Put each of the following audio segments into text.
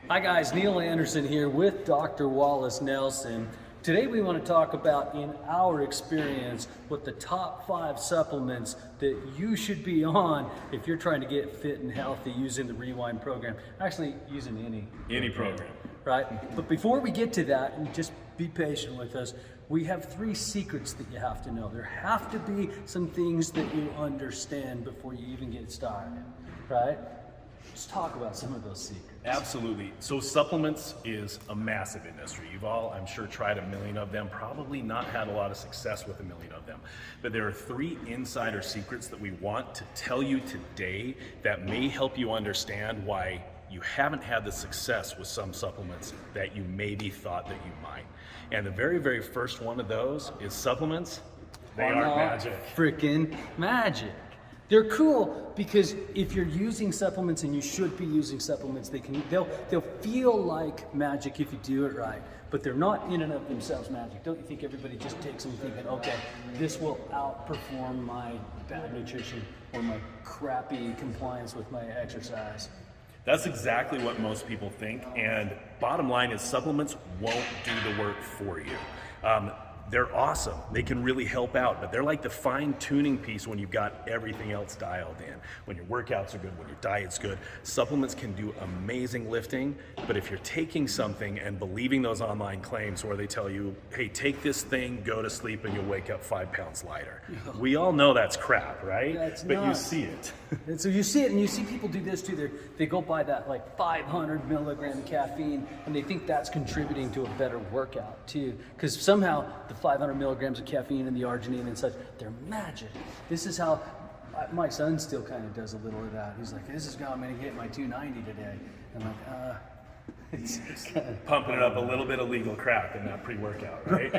Hi guys, Neil Anderson here with Dr. Wallace Nelson. Today we want to talk about, in our experience, what the top 5 supplements that you should be on if you're trying to get fit and healthy using the RWND program. Actually, using any program. Right? But before we get to that, and just be patient with us, we have 3 secrets that you have to know. There have to be some things that you understand before you even get started, right? Let's talk about some of those secrets. Absolutely. So supplements is a massive industry. You've all, I'm sure, tried a million of them, probably not had a lot of success with a million of them. But there are 3 insider secrets that we want to tell you today that may help you understand why you haven't had the success with some supplements that you maybe thought that you might. And the very, very first one of those is supplements. They aren't magic. Freaking magic. They're cool because if you're using supplements, and you should be using supplements, they'll feel like magic if you do it right, but they're not in and of themselves magic. Don't you think everybody just takes them thinking, okay, this will outperform my bad nutrition or my crappy compliance with my exercise? That's exactly what most people think, and bottom line is supplements won't do the work for you. They're awesome. They can really help out, but they're like the fine-tuning piece when you've got everything else dialed in. When your workouts are good, when your diet's good, supplements can do amazing lifting, but if you're taking something and believing those online claims where they tell you, hey, take this thing, go to sleep, and you'll wake up 5 pounds lighter. We all know that's crap, right? That's but nuts. You see it. And so you see it, and you see people do this too. They go buy that like 500 milligram caffeine, and they think that's contributing to a better workout too. Because somehow the 500 milligrams of caffeine and the arginine and such, they're magic. This is how my son still kind of does a little of that. He's like, this is how I'm going to get my 290 today. I'm like, it's Pumping it up a little bit of legal crap in that pre-workout, right?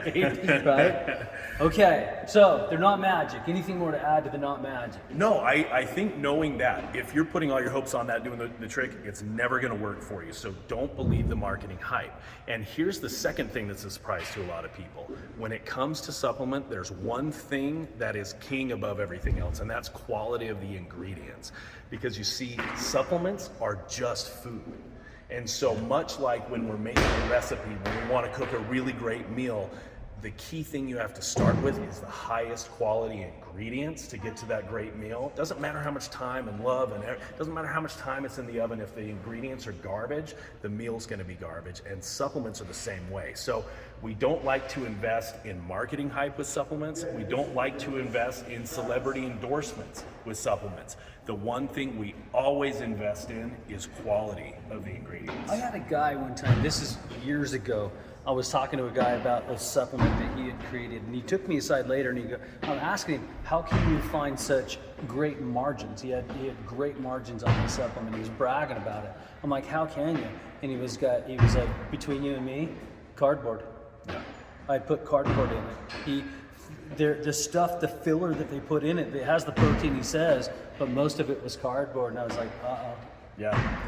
right? Okay, so they're not magic. Anything more to add to the not magic? No, I think knowing that, if you're putting all your hopes on that doing the trick, it's never going to work for you. So don't believe the marketing hype. And here's the second thing that's a surprise to a lot of people. When it comes to supplement, there's one thing that is king above everything else, and that's quality of the ingredients. Because you see, supplements are just food. And so much like when we're making a recipe, when we want to cook a really great meal, the key thing you have to start with is the highest quality ingredients to get to that great meal. Doesn't matter how much time and love, and doesn't matter how much time it's in the oven. If the ingredients are garbage, the meal's going to be garbage, and supplements are the same way. So we don't like to invest in marketing hype with supplements. We don't like to invest in celebrity endorsements with supplements. The one thing we always invest in is quality of the ingredients. I had a guy one time, this is years ago, I was talking to a guy about a supplement that he had created, and he took me aside later and I'm asking him, how can you find such great margins? He had great margins on the supplement. He was bragging about it. I'm like, how can you? And he was like, between you and me, cardboard. Yeah. I put cardboard in it. The stuff, the filler that they put in it, it has the protein he says, but most of it was cardboard, and I was like, Yeah.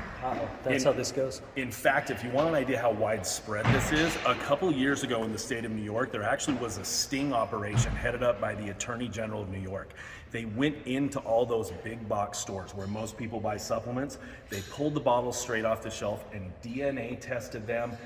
That's how this goes. In fact, if you want an idea how widespread this is, a couple years ago in the state of New York, there actually was a sting operation headed up by the Attorney General of New York. They went into all those big box stores where most people buy supplements. They pulled the bottles straight off the shelf and DNA tested them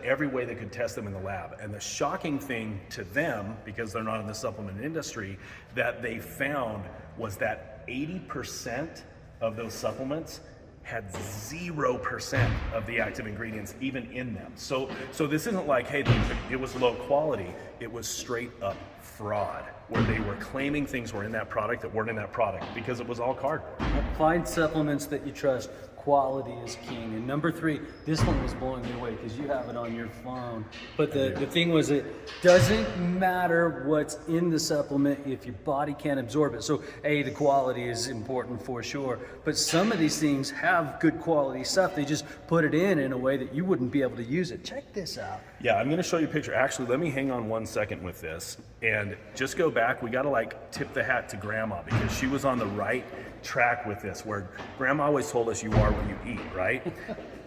every way they could test them in the lab. And the shocking thing to them, because they're not in the supplement industry, that they found was that 80% of those supplements had 0% of the active ingredients even in them. So this isn't like, hey, it was low quality. It was straight up fraud, where they were claiming things were in that product that weren't in that product because it was all cardboard. Find supplements that you trust. Quality is king. And number 3, this one was blowing me away because you have it on your phone. But the thing was, it doesn't matter what's in the supplement if your body can't absorb it. So the quality is important for sure. But some of these things have good quality stuff. They just put it in a way that you wouldn't be able to use it. Check this out. Yeah, I'm going to show you a picture. Actually, let me hang on 1 second with this and just go back. We got to like tip the hat to Grandma because she was on the right track with this, where Grandma always told us you are what you eat, right?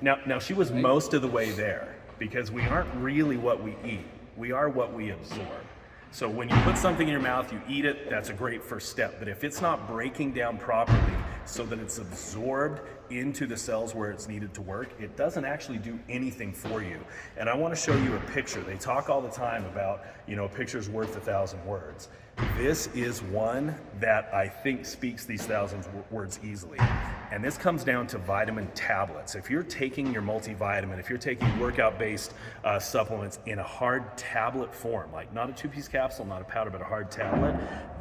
Now she was most of the way there, because we aren't really what we eat. We are what we absorb. So when you put something in your mouth, you eat it, that's a great first step. But if it's not breaking down properly, so that it's absorbed into the cells where it's needed to work. It doesn't actually do anything for you. And I want to show you a picture. They talk all the time about, you know, a picture's worth 1,000 words. This is one that I think speaks these 1,000 words easily. And this comes down to vitamin tablets. If you're taking your multivitamin, if you're taking workout-based supplements in a hard tablet form, like not a 2-piece capsule, not a powder, but a hard tablet,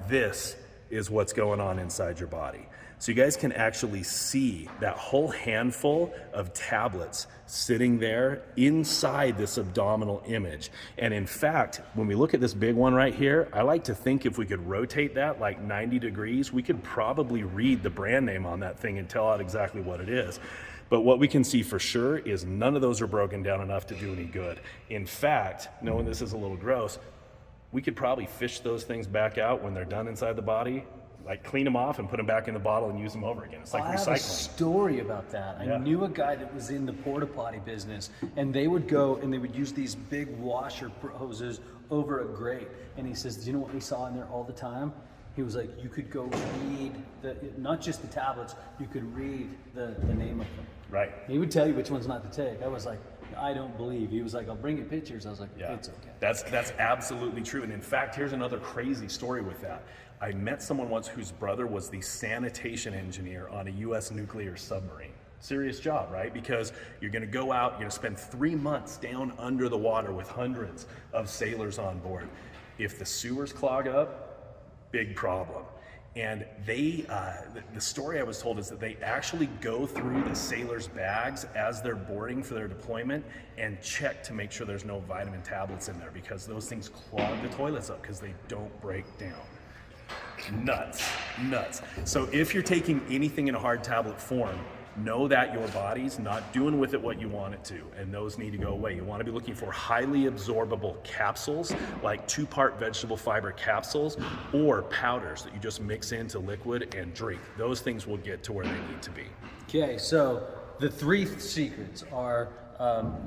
this is what's going on inside your body. So you guys can actually see that whole handful of tablets sitting there inside this abdominal image. And in fact, when we look at this big one right here, I like to think if we could rotate that like 90 degrees, we could probably read the brand name on that thing and tell out exactly what it is. But what we can see for sure is none of those are broken down enough to do any good. In fact, knowing this is a little gross, we could probably fish those things back out when they're done inside the body, like clean them off and put them back in the bottle and use them over again. It's like I recycling. have a story about that. I knew a guy that was in the porta potty business, and they would go and they would use these big washer hoses over a grate. And he says, do you know what we saw in there all the time? He was like, you could go read not just the tablets, you could read the name of them. Right. He would tell you which ones not to take. I was like, I don't believe. He was like, I'll bring you pictures. I was like, it's okay. That's absolutely true. And in fact, here's another crazy story with that. I met someone once whose brother was the sanitation engineer on a US nuclear submarine. Serious job, right? Because you're gonna go out, you're gonna spend 3 months down under the water with hundreds of sailors on board. If the sewers clog up, big problem. And they, the story I was told is that they actually go through the sailors' bags as they're boarding for their deployment and check to make sure there's no vitamin tablets in there, because those things clog the toilets up because they don't break down. Nuts. So if you're taking anything in a hard tablet form, know that your body's not doing with it what you want it to, and those need to go away. You want to be looking for highly absorbable capsules, like 2-part vegetable fiber capsules, or powders that you just mix into liquid and drink. Those things will get to where they need to be. Okay, so the 3 secrets are,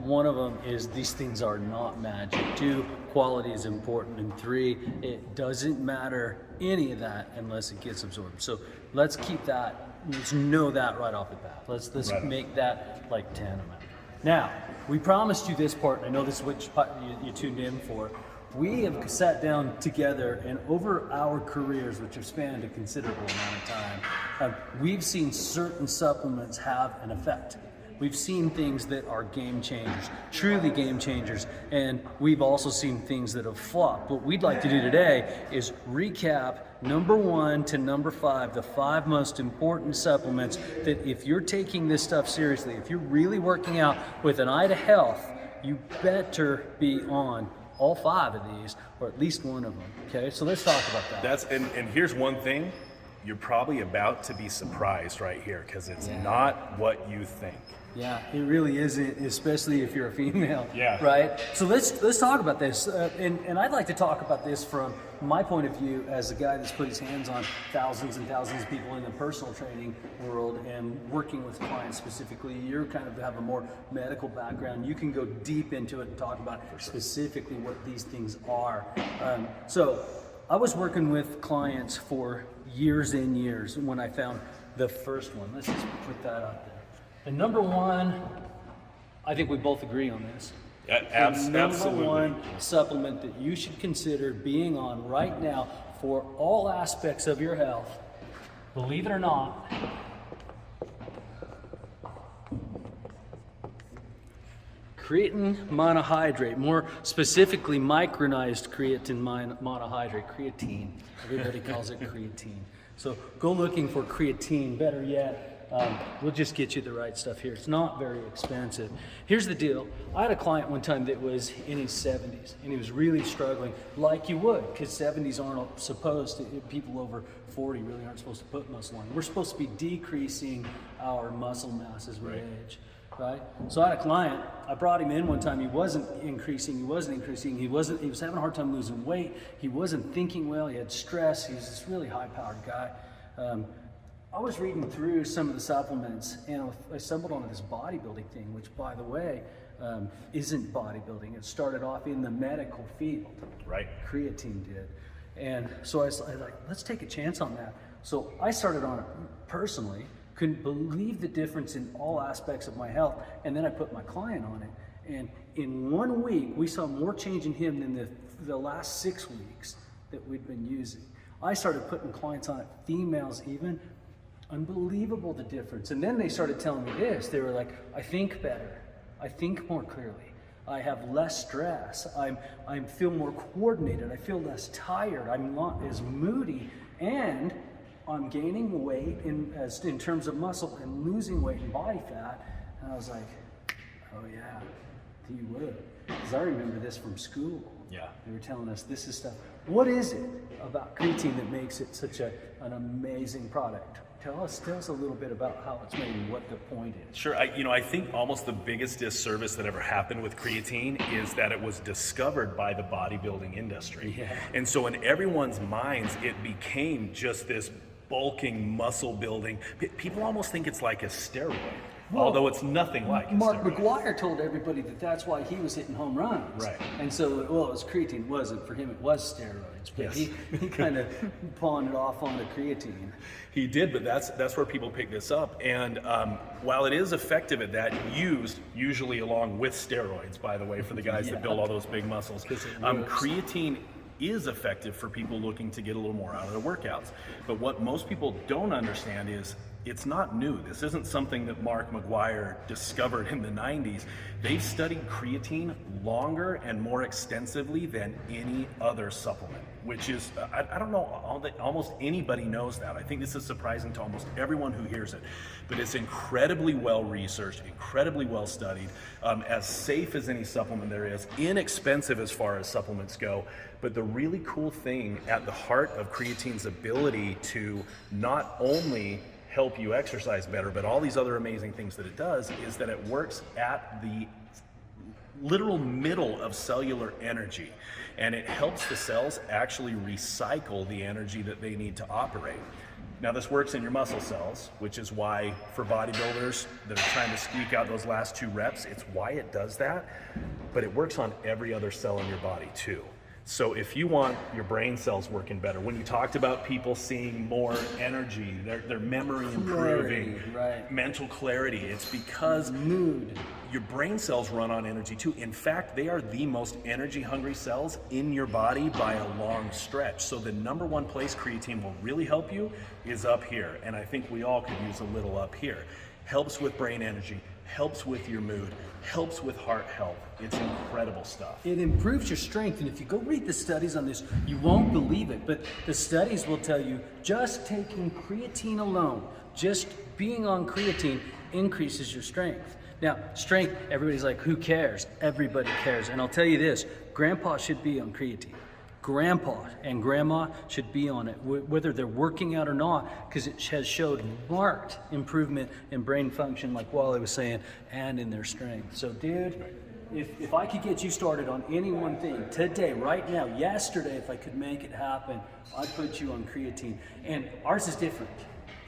one of them is these things are not magic. 2, quality is important. And 3, it doesn't matter any of that unless it gets absorbed. So let's keep that, let's know that right off the bat. Let's right make that like tantamount. Now, we promised you this part, and I know this is what you tuned in for. We have sat down together, and over our careers, which have spanned a considerable amount of time, we've seen certain supplements have an effect. We've seen things that are game changers, truly game changers, and we've also seen things that have flopped. What we'd like to do today is recap number 1 to number 5, the 5 most important supplements that if you're taking this stuff seriously, if you're really working out with an eye to health, you better be on all 5 of these, or at least one of them. Okay, so let's talk about that. And here's one thing, you're probably about to be surprised right here, because it's not what you think. Yeah, it really isn't, especially if you're a female. Yeah. Right? So let's talk about this. And I'd like to talk about this from my point of view as a guy that's put his hands on thousands and thousands of people in the personal training world and working with clients specifically. You kind of have a more medical background. You can go deep into it and talk about specifically what these things are. So I was working with clients for years and years when I found the first one. Let's just put that up there. And number 1, I think we both agree on this. Absolutely. Number 1 supplement that you should consider being on right now for all aspects of your health, believe it or not, creatine monohydrate, more specifically micronized creatine monohydrate, creatine. Everybody calls it creatine. So go looking for creatine, better yet. We'll just get you the right stuff here. It's not very expensive. Here's the deal. I had a client one time that was in his 70s, and he was really struggling, like you would, because 70s aren't supposed to, people over 40 really aren't supposed to put muscle on. We're supposed to be decreasing our muscle mass as we age, right? So I had a client, I brought him in one time, he was having a hard time losing weight, he wasn't thinking well, he had stress, he's this really high-powered guy. I was reading through some of the supplements, and I stumbled onto this bodybuilding thing, which, by the way, isn't bodybuilding. It started off in the medical field. Right. Creatine did. And so I was like, let's take a chance on that. So I started on it personally, couldn't believe the difference in all aspects of my health, and then I put my client on it. And in 1 week, we saw more change in him than the last 6 weeks that we'd been using. I started putting clients on it, females even. Unbelievable the difference. And then they started telling me this. They were like, I think better. I think more clearly. I have less stress. I feel more coordinated. I feel less tired. I'm not as moody. And I'm gaining weight in terms of muscle and losing weight and body fat. And I was like, oh yeah, you would. Because I remember this from school. Yeah. They were telling us this is stuff. What is it about creatine that makes it such an amazing product? Tell us a little bit about how it's made and what the point is. Sure. I think almost the biggest disservice that ever happened with creatine is that it was discovered by the bodybuilding industry. Yeah. And so in everyone's minds, it became just this bulking muscle building. People almost think it's like a steroid. Well, although it's nothing like Mark McGuire told everybody that that's why he was hitting home runs. Right. And so, well, it was creatine. It wasn't. For him, it was steroids. But Yes. he kind of pawned it off on the creatine. He did, but that's where people pick this up. And while it is effective at that, used usually along with steroids, by the way, for the guys that build all those big muscles, creatine is effective for people looking to get a little more out of their workouts. But what most people don't understand is it's not new. This isn't something that Mark McGuire discovered in the 90s. They've studied creatine longer and more extensively than any other supplement, which is, I don't know, almost anybody knows that. I think this is surprising to almost everyone who hears it, but it's incredibly well researched, incredibly well studied, as safe as any supplement there is, inexpensive as far as supplements go. But the really cool thing at the heart of creatine's ability to not only help you exercise better, but all these other amazing things that it does is that it works at the literal middle of cellular energy, and it helps the cells actually recycle the energy that they need to operate. Now this works in your muscle cells, which is why for bodybuilders that are trying to squeak out those last 2 reps, it's why it does that, but it works on every other cell in your body too. So if you want your brain cells working better, when you talked about people seeing more energy, their memory improving, right. Mental clarity, it's because Mood. your brain cells run on energy too. In fact, they are the most energy hungry cells in your body by a long stretch. So the number one place creatine will really help you is up here. And I think we all could use a little up here. Helps with brain energy, helps with your mood, helps with heart health. It's incredible stuff. It improves your strength, and if you go read the studies on this, you won't believe it, but the studies will tell you just taking creatine alone, just being on creatine increases your strength. Now, strength, everybody's like, who cares? Everybody cares. And I'll tell you this, grandpa should be on creatine. Grandpa and grandma should be on it, whether they're working out or not, because it has showed marked improvement in brain function, like Wally was saying, and in their strength. So, dude, if I could get you started on any one thing today, right now, yesterday, if I could make it happen, I'd put you on creatine. And ours is different,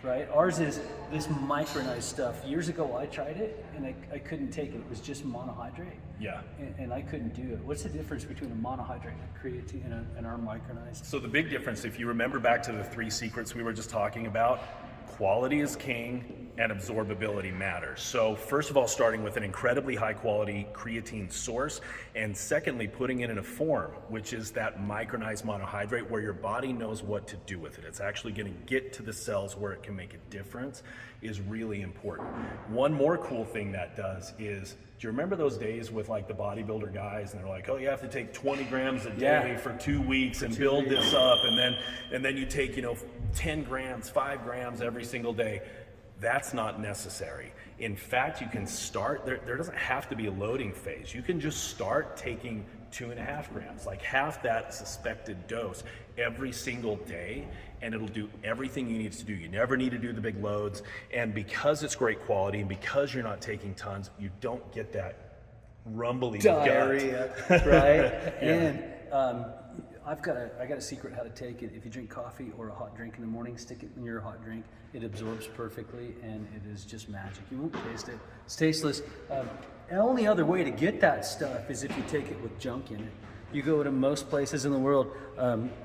right? Ours is this micronized stuff. Years ago, I tried it, and I couldn't take it. It was just monohydrate. Yeah. And I couldn't do it. What's the difference between a monohydrate and creatine and our micronized? So the big difference, if you remember back to the 3 secrets we were just talking about, quality is king and absorbability matters. So first of all, starting with an incredibly high quality creatine source, and secondly, putting it in a form, which is that micronized monohydrate where your body knows what to do with it. It's actually gonna get to the cells where it can make a difference, is really important. One more cool thing that does is, do you remember those days with like the bodybuilder guys and they're like, oh, you have to take 20 grams a day for 2 weeks and build this up, and then you take, 10 grams, 5 grams every single day. That's not necessary. In fact, you can start, there doesn't have to be a loading phase. You can just start taking 2.5 grams, like half that suspected dose every single day, and it'll do everything you need to do. You never need to do the big loads. And because it's great quality and because you're not taking tons, you don't get that rumbly diarrhea, gut. right? Yeah. And I got a secret how to take it. If you drink coffee or a hot drink in the morning, stick it in your hot drink. It absorbs perfectly, and it is just magic. You won't taste it. It's tasteless. The only other way to get that stuff is if you take it with junk in it. You go to most places in the world,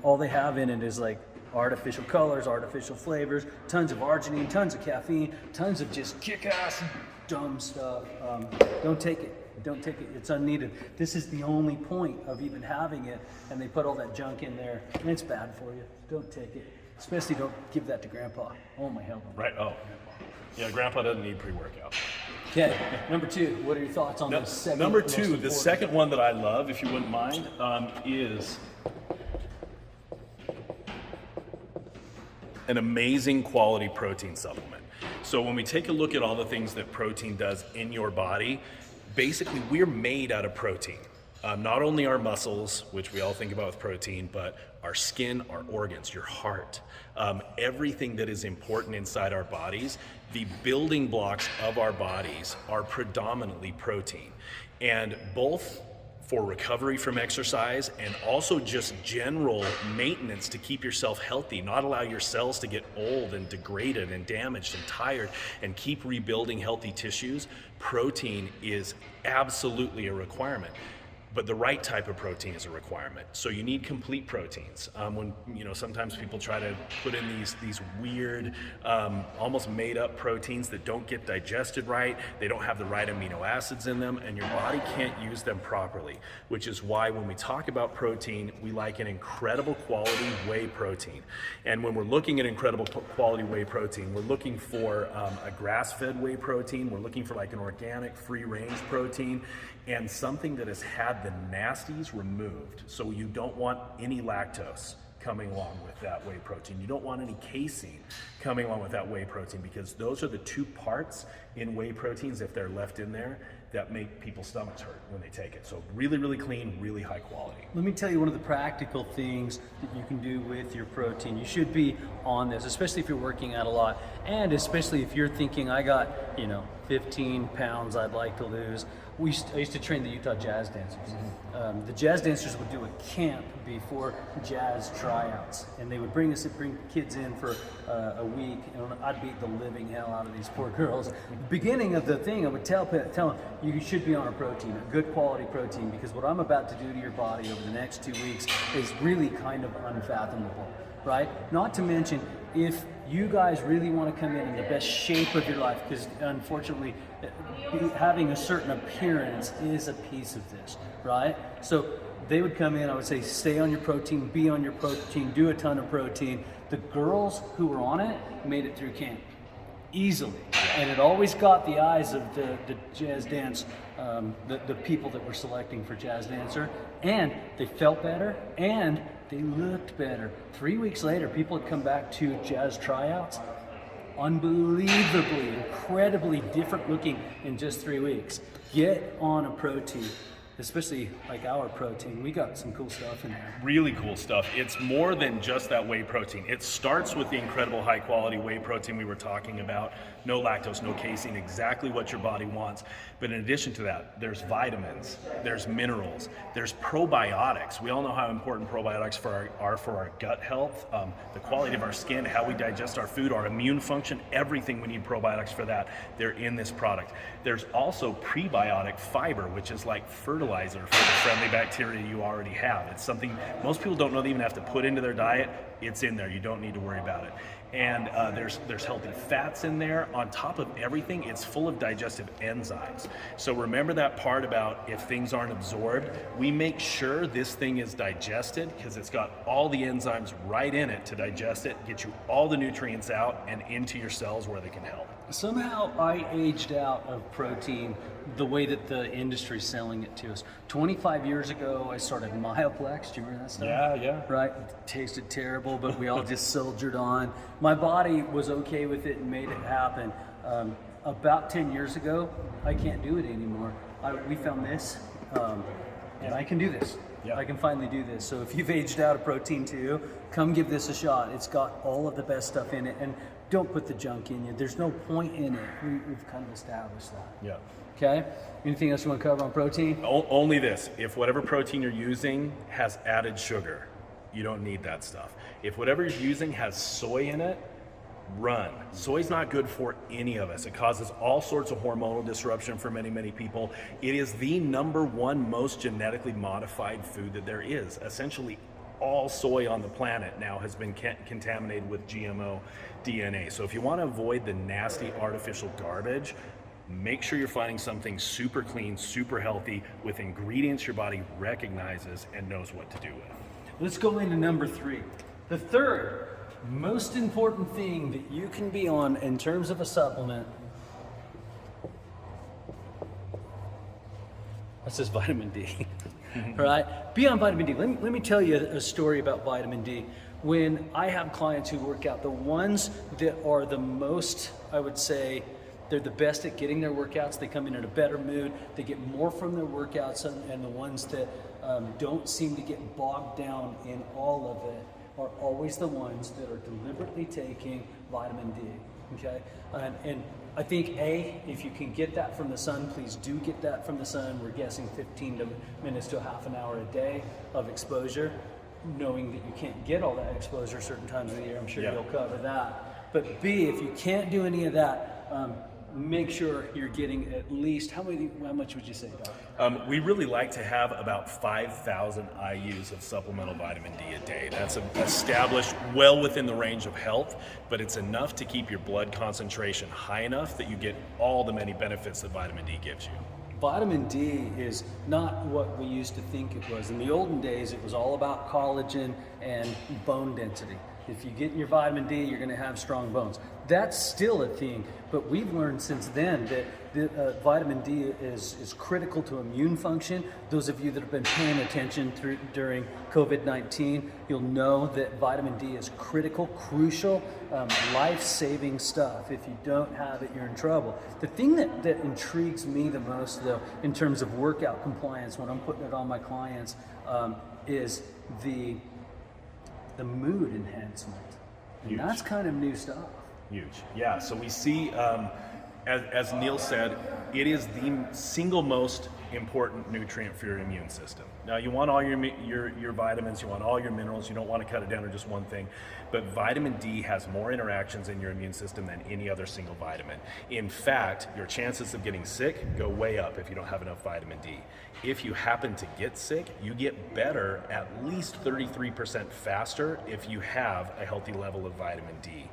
all they have in it is like Artificial colors, artificial flavors, tons of arginine, tons of caffeine, tons of just kick-ass dumb stuff. Don't take it. Don't take it. It's unneeded. This is the only point of even having it, and they put all that junk in there, and it's bad for you. Don't take it. Especially don't give that to Grandpa. Oh my hell. Right. Oh. Yeah, Grandpa doesn't need pre-workout. Okay, number 2. What are your thoughts on this second? Number 2, the second one that I love, if you wouldn't mind, is an amazing quality protein supplement. So when we take a look at all the things that protein does in your body, basically we're made out of protein. Not only our muscles, which we all think about with protein, but our skin, our organs, your heart, everything that is important inside our bodies, the building blocks of our bodies are predominantly protein. And both for recovery from exercise and also just general maintenance to keep yourself healthy, not allow your cells to get old and degraded and damaged and tired, and keep rebuilding healthy tissues, protein is absolutely a requirement. But the right type of protein is a requirement. So you need complete proteins. When sometimes people try to put in these weird, almost made up proteins that don't get digested right, they don't have the right amino acids in them, and your body can't use them properly, which is why when we talk about protein, we like an incredible quality whey protein. And when we're looking at incredible quality whey protein, we're looking for a grass-fed whey protein, we're looking for like an organic free-range protein, and something that has had the nasties removed. So you don't want any lactose coming along with that whey protein. You don't want any casein coming along with that whey protein, because those are the 2 parts in whey proteins, if they're left in there, that make people's stomachs hurt when they take it. So really, really clean, really high quality. Let me tell you one of the practical things that you can do with your protein. You should be on this, especially if you're working out a lot, and especially if you're thinking, I got 15 pounds I'd like to lose. I used to train the Utah jazz dancers. The jazz dancers would do a camp before jazz tryouts, and they would bring kids in for a week, and I'd beat the living hell out of these poor girls. The beginning of the thing, I would tell them, you should be on a protein, a good quality protein, because what I'm about to do to your body over the next 2 weeks is really kind of unfathomable, right? Not to mention, if you guys really want to come in the best shape of your life, because unfortunately having a certain appearance is a piece of this, right? So they would come in, I would say, stay on your protein, be on your protein, do a ton of protein. The girls who were on it made it through camp easily, and it always got the eyes of the jazz dance, the people that were selecting for jazz dancer, and they felt better and they looked better. 3 weeks later, people had come back to jazz tryouts, unbelievably, incredibly different looking in just 3 weeks. Get on a protein, especially like our protein. We got some cool stuff in there. Really cool stuff. It's more than just that whey protein. It starts with the incredible high quality whey protein we were talking about. No lactose, no casein, exactly what your body wants. But in addition to that, there's vitamins, there's minerals, there's probiotics. We all know how important probiotics are for our gut health, the quality of our skin, how we digest our food, our immune function, everything we need probiotics for that. They're in this product. There's also prebiotic fiber, which is like fertilizer for the friendly bacteria you already have. It's something most people don't know they even have to put into their diet. It's in there. You don't need to worry about it. And there's healthy fats in there. On top of everything, it's full of digestive enzymes. So remember that part about if things aren't absorbed, we make sure this thing is digested because it's got all the enzymes right in it to digest it, get you all the nutrients out and into your cells where they can help. Somehow I aged out of protein the way that the industry's selling it to us. 25 years ago, I started Myoplex. Do you remember that stuff? Yeah. Right? It tasted terrible, but we all just soldiered on. My body was okay with it and made it happen. About 10 years ago, I can't do it anymore. We found this, and I can do this. Yeah. I can finally do this. So if you've aged out of protein too, come give this a shot. It's got all of the best stuff in it. And don't put the junk in you. There's no point in it. We've kind of established that. Yeah. Okay? Anything else you want to cover on protein? Only this. If whatever protein you're using has added sugar, you don't need that stuff. If whatever you're using has soy in it, run. Soy's not good for any of us. It causes all sorts of hormonal disruption for many, many people. It is the #1 most genetically modified food that there is. Essentially, all soy on the planet now has been contaminated with GMO DNA. So if you want to avoid the nasty artificial garbage, make sure you're finding something super clean, super healthy, with ingredients your body recognizes and knows what to do with. Let's go into number 3. The third most important thing that you can be on in terms of a supplement, that says vitamin D. Right? Be on vitamin D. Let me tell you a story about vitamin D. When I have clients who work out, the ones that are the most, I would say, they're the best at getting their workouts, they come in a better mood, they get more from their workouts, and the ones that don't seem to get bogged down in all of it are always the ones that are deliberately taking vitamin D, okay? And I think, if you can get that from the sun, please do get that from the sun. We're guessing 15 minutes to a half an hour a day of exposure, knowing that you can't get all that exposure certain times of the year. I'm sure you'll cover that. But B, if you can't do any of that, make sure you're getting at least, how much would you say, Doc? We really like to have about 5,000 IUs of supplemental vitamin D a day. That's established well within the range of health, but it's enough to keep your blood concentration high enough that you get all the many benefits that vitamin D gives you. Vitamin D is not what we used to think it was. In the olden days, it was all about collagen and bone density. If you get your vitamin D, you're going to have strong bones. That's still a thing, but we've learned since then that vitamin D is critical to immune function. Those of you that have been paying attention during COVID-19, you'll know that vitamin D is critical, crucial, life-saving stuff. If you don't have it, you're in trouble. The thing that intrigues me the most, though, in terms of workout compliance when I'm putting it on my clients, is the mood enhancement. And that's kind of new stuff. Huge. Yeah, so we see, as Neil said, it is the single most important nutrient for your immune system. Now, you want all your vitamins, you want all your minerals, you don't want to cut it down to just one thing, but vitamin D has more interactions in your immune system than any other single vitamin. In fact, your chances of getting sick go way up if you don't have enough vitamin D. If you happen to get sick, you get better at least 33% faster if you have a healthy level of vitamin D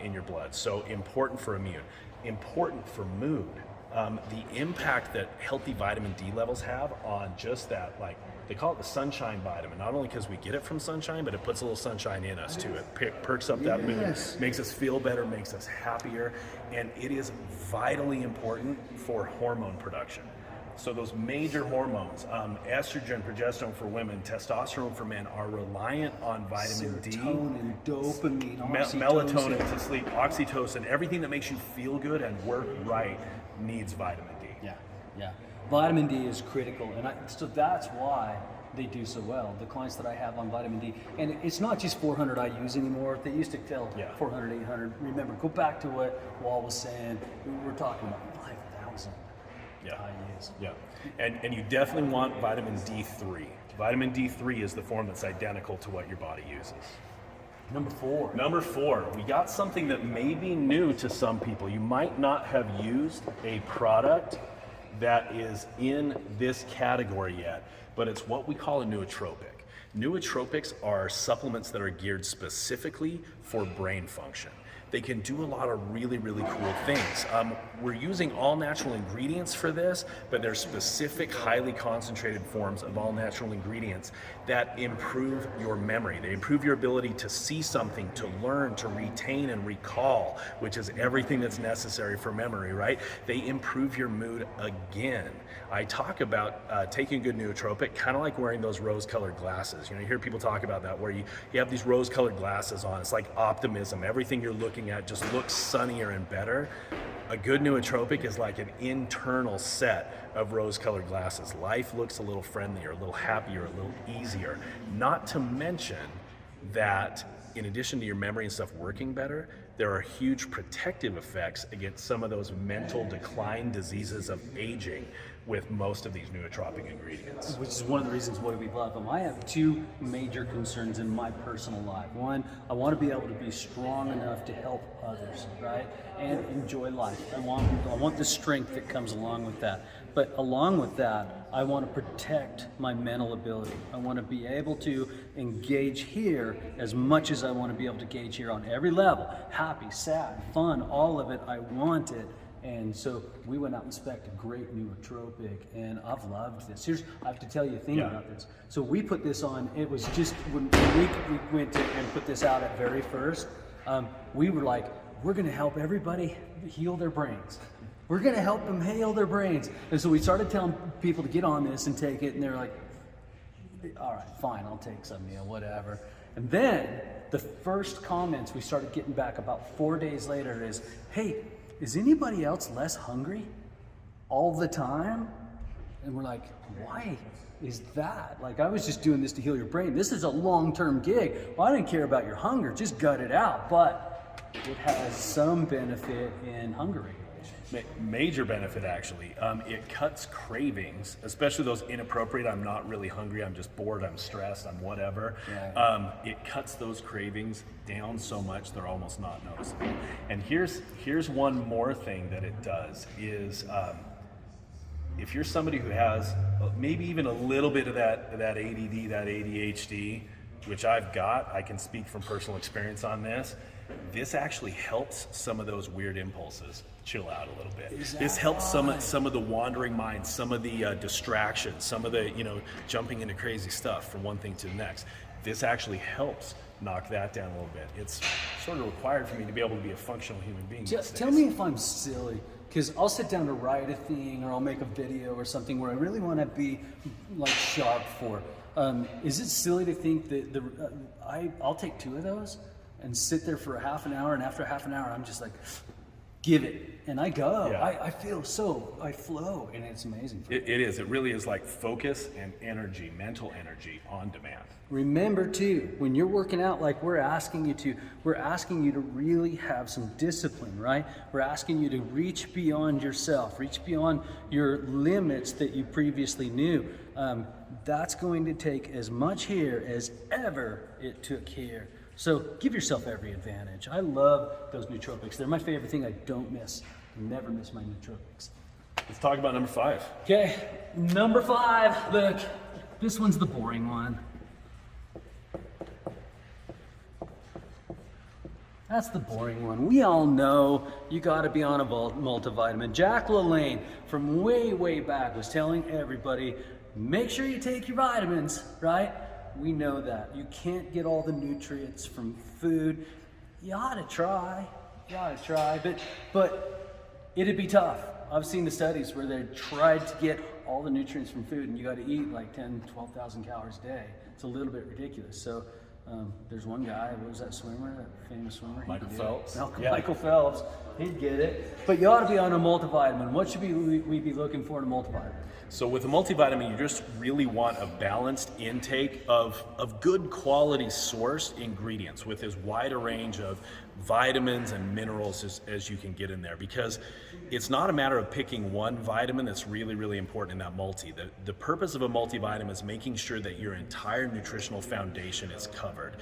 in your blood. So important for immune, important for mood. The impact that healthy vitamin D levels have on just that, like they call it the sunshine vitamin, not only because we get it from sunshine, but it puts a little sunshine in us too. It perks up that mood, makes us feel better, makes us happier, and it is vitally important for hormone production. So those major hormones, estrogen, progesterone for women, testosterone for men, are reliant on vitamin D. Serotonin, dopamine, melatonin to sleep, oxytocin, everything that makes you feel good and work right needs vitamin D. Yeah. Vitamin D is critical, and so that's why they do so well. The clients that I have on vitamin D, and it's not just 400 IUs anymore. They used to tell 400, 800. Remember, go back to what Wall was saying. We're talking about 5,000 IUs. Yeah, and you definitely want vitamin D3. Vitamin D3 is the form that's identical to what your body uses. Number four, we got something that may be new to some people. You might not have used a product that is in this category yet, but it's what we call a nootropic. Nootropics are supplements that are geared specifically for brain function. They can do a lot of really, really cool things. We're using all natural ingredients for this, but they're specific, highly concentrated forms of all natural ingredients that improve your memory. They improve your ability to see something, to learn, to retain and recall, which is everything that's necessary for memory, right? They improve your mood again. I talk about taking a good nootropic, kind of like wearing those rose-colored glasses. You know, you hear people talk about that, where you have these rose-colored glasses on. It's like optimism. Everything you're looking at just looks sunnier and better. A good nootropic is like an internal set of rose-colored glasses. Life looks a little friendlier, a little happier, a little easier. Not to mention that in addition to your memory and stuff working better, there are huge protective effects against some of those mental decline diseases of aging with most of these nootropic ingredients. Which is one of the reasons why we love them. I have two major concerns in my personal life. One, I want to be able to be strong enough to help others, right? And enjoy life. I want the strength that comes along with that. But along with that, I want to protect my mental ability. I want to be able to engage here as much as I want to be able to gauge here on every level. Happy, sad, fun, all of it, I want it. And so we went out and spec'd a great nootropic, and I've loved this. I have to tell you a thing about this. So we put this on, it was just, when we went to and put this out at very first, we were like, we're gonna help everybody heal their brains. We're gonna help them heal their brains. And so we started telling people to get on this and take it, and they're like, all right, fine, I'll take some, whatever. And then the first comments we started getting back about 4 days later is, hey, is anybody else less hungry all the time? And we're like, why is that? Like, I was just doing this to heal your brain. This is a long-term gig. Well, I didn't care about your hunger, just gut it out. But it has some benefit in hunger regulation. Major benefit, actually. It cuts cravings, especially those inappropriate, I'm not really hungry, I'm just bored, I'm stressed, I'm whatever. It cuts those cravings down so much they're almost not noticeable. And here's one more thing that it does is, if you're somebody who has maybe even a little bit of that ADD, that ADHD, which I've got, I can speak from personal experience on this. This actually helps some of those weird impulses chill out a little bit. This helps some of the wandering minds, some of the distractions, some of the jumping into crazy stuff from one thing to the next. This actually helps knock that down a little bit. It's sort of required for me to be able to be a functional human being. Just tell me if I'm silly, because I'll sit down to write a thing, or I'll make a video or something where I really want to be like sharp for. Is it silly to think that I'll take 2 of those and sit there for a half an hour, and after half an hour I'm just like, give it, and I go. I feel I flow, and it's amazing. It is. It really is like focus and energy, mental energy on demand. Remember too, when you're working out like we're asking you to really have some discipline, right? We're asking you to reach beyond yourself, reach beyond your limits that you previously knew. That's going to take as much here as ever it took here. So give yourself every advantage. I love those nootropics. They're my favorite thing. I don't miss. Never miss my nootropics. Let's talk about number 5. Okay, number 5. Look, this one's the boring one. That's the boring one. We all know you got to be on a multivitamin. Jack LaLanne from way back was telling everybody, make sure you take your vitamins, right? We know that. You can't get all the nutrients from food. You ought to try, but it'd be tough. I've seen the studies where they tried to get all the nutrients from food, and you got to eat like 12,000 calories a day. It's a little bit ridiculous. So there's one guy, what was that swimmer, that famous swimmer? Michael Phelps. Michael Phelps, he'd get it. But you ought to be on a multivitamin. What should we be looking for in a multivitamin? So with a multivitamin, you just really want a balanced intake of good quality sourced ingredients with as wide a range of vitamins and minerals as you can get in there, because it's not a matter of picking one vitamin that's really important in that multi. The purpose of a multivitamin is making sure that your entire nutritional foundation is covered.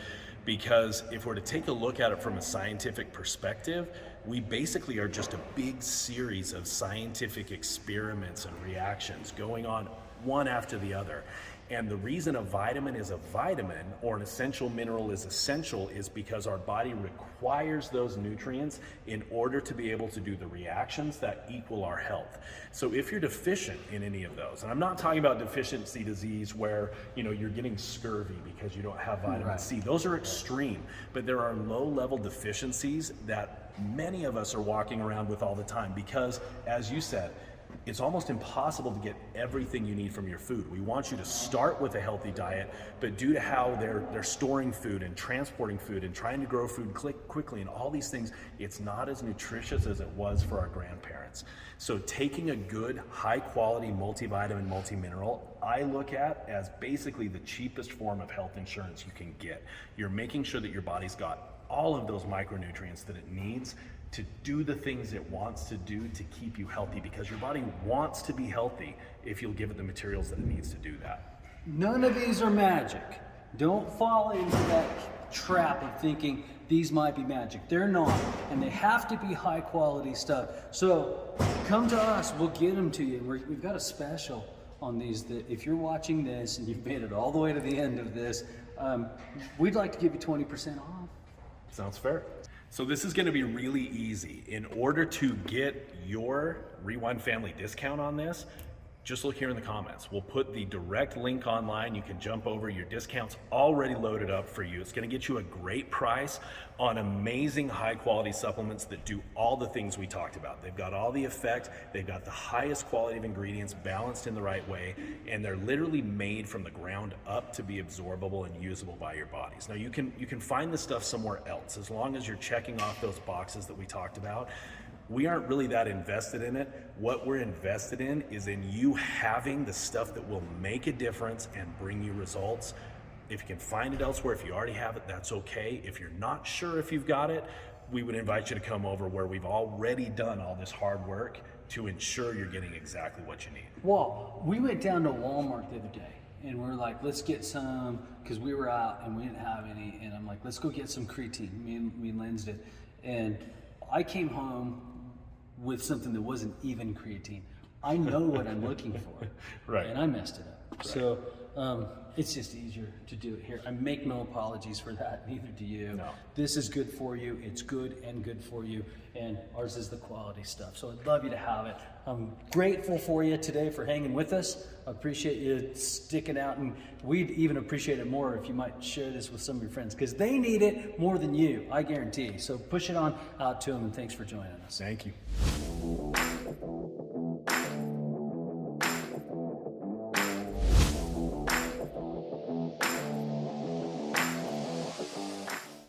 Because if we're to take a look at it from a scientific perspective, we basically are just a big series of scientific experiments and reactions going on one after the other. And the reason a vitamin is a vitamin, or an essential mineral is essential, is because our body requires those nutrients in order to be able to do the reactions that equal our health. So if you're deficient in any of those, and I'm not talking about deficiency disease where you're getting scurvy because you don't have vitamin C. Those are extreme, but there are low-level deficiencies that many of us are walking around with all the time because, as you said, it's almost impossible to get everything you need from your food. We want you to start with a healthy diet, but due to how they're storing food and transporting food and trying to grow food quickly and all these things, it's not as nutritious as it was for our grandparents. So taking a good, high-quality multivitamin, multimineral, I look at as basically the cheapest form of health insurance you can get. You're making sure that your body's got all of those micronutrients that it needs to do the things it wants to do to keep you healthy, because your body wants to be healthy if you'll give it the materials that it needs to do that. None of these are magic. Don't fall into that trap of thinking these might be magic. They're not, and they have to be high quality stuff. So come to us, we'll get them to you. We've got a special on these that if you're watching this and you've made it all the way to the end of this, we'd like to give you 20% off. Sounds fair. So this is going to be really easy. In order to get your Rewind family discount on this, just look here in the comments. We'll put the direct link online. You can jump over. Your discount's already loaded up for you. It's going to get you a great price on amazing high quality supplements that do all the things we talked about. They've got all the effect. They've got the highest quality of ingredients balanced in the right way. And they're literally made from the ground up to be absorbable and usable by your bodies. Now you can find this stuff somewhere else as long as you're checking off those boxes that we talked about. We aren't really that invested in it. What we're invested in is in you having the stuff that will make a difference and bring you results. If you can find it elsewhere, if you already have it, that's okay. If you're not sure if you've got it, we would invite you to come over where we've already done all this hard work to ensure you're getting exactly what you need. Well, we went down to Walmart the other day and we're like, let's get some, because we were out and we didn't have any. And I'm like, let's go get some creatine. Me and Lens did. And I came home with something that wasn't even creatine. I know what I'm looking for, right? And I messed it up. Right. So it's just easier to do it here. I make no apologies for that, neither do you. No. This is good for you. It's good and good for you, and ours is the quality stuff. So I'd love you to have it. I'm grateful for you today for hanging with us. I appreciate you sticking out, and we'd even appreciate it more if you might share this with some of your friends, because they need it more than you, I guarantee. So push it on out to them, and thanks for joining us. Thank you.